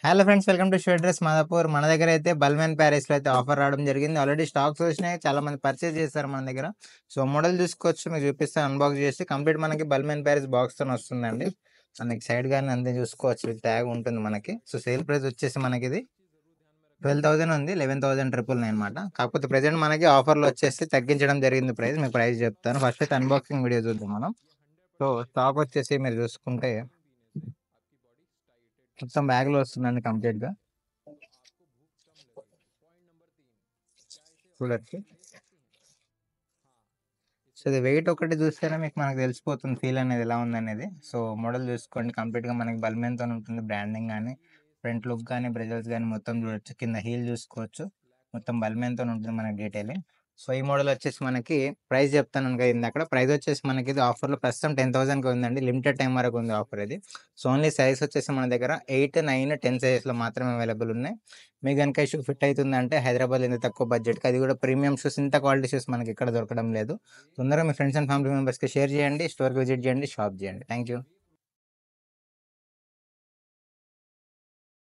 Hello friends, welcome to show dress Madhapur. మన దగ్గర అయితే బల్మెన్ ప్యారిస్లో అయితే ఆఫర్ రావడం జరిగింది. ఆల్రెడీ స్టాక్స్ వచ్చినాయి, చాలా మంది పర్చేస్ చేస్తారు మన దగ్గర. సో మోడల్ చూసుకోవచ్చు, మీకు చూపిస్తాను అన్బాక్స్ చేసి. కంప్లీట్ మనకి బల్మెన్ ప్యారిస్ బాక్స్తో వస్తుందండి. మనకి సైడ్ కానీ అంతే చూసుకోవచ్చు, ట్యాగ్ ఉంటుంది మనకి. సో సేల్ ప్రైస్ వచ్చేసి మనకి ఇది 12,000 ఉంది, 11,999 అనమాట. కాకపోతే ప్రెసెంట్ మనకి ఆఫర్లో వచ్చేసి తగ్గించడం జరిగింది ప్రైస్. మీకు ప్రైస్ చెప్తాను. ఫస్ట్ అయితే అన్బాక్సింగ్ వీడియో చూద్దాం మనం. సో స్టాక్ వచ్చేసి మీరు చూసుకుంటే మొత్తం బ్యాగ్లో వస్తుందండి కంప్లీట్గా. చూడొచ్చు. సో ఇది వెయిట్ ఒకటి చూస్తేనే మీకు మనకు తెలిసిపోతుంది ఫీల్ అనేది ఎలా ఉందనేది. సో మోడల్ చూసుకోండి, కంప్లీట్గా మనకి బల్మెన్తో ఉంటుంది. బ్రాండింగ్ కానీ ఫ్రంట్ లుక్ కానీ బ్రెజల్స్ కానీ మొత్తం చూడొచ్చు. కింద హీల్ చూసుకోవచ్చు, మొత్తం బల్మెన్తో ఉంటుంది మనకి డీటెయిలింగ్. సో ఈ మోడల్ వచ్చేసి మనకి ప్రైస్ చెప్తాను కదా ఇందాక. ప్రైస్ వచ్చేసి మనకి ఇది ఆఫర్లో ప్రస్తుతం 10,000కి ఉందండి. లిమిటెడ్ టైం వరకు ఉంది ఆఫర్ ఇది. సో ఓన్లీ సైజ్ వచ్చేసి మన దగ్గర 8, 9, 10 సైజెస్లో మాత్రమే అవైలబుల్ ఉన్నాయి. మీకు కనుక షూ ఫిట్ అవుతుందంటే హైదరాబాద్ ఇంత తక్కువ బడ్జెట్కి, అది కూడా ప్రీమియం షూస్, ఇంత క్వాలిటీ షూస్ మనకి ఇక్కడ దొరకడం లేదు. తొందరగా మీ ఫ్రెండ్స్ అండ్ ఫ్యామిలీ మెంబర్స్కి షేర్ చేయండి, స్టోర్కి విజిట్ చేయండి, షాప్ చేయండి. Thank you.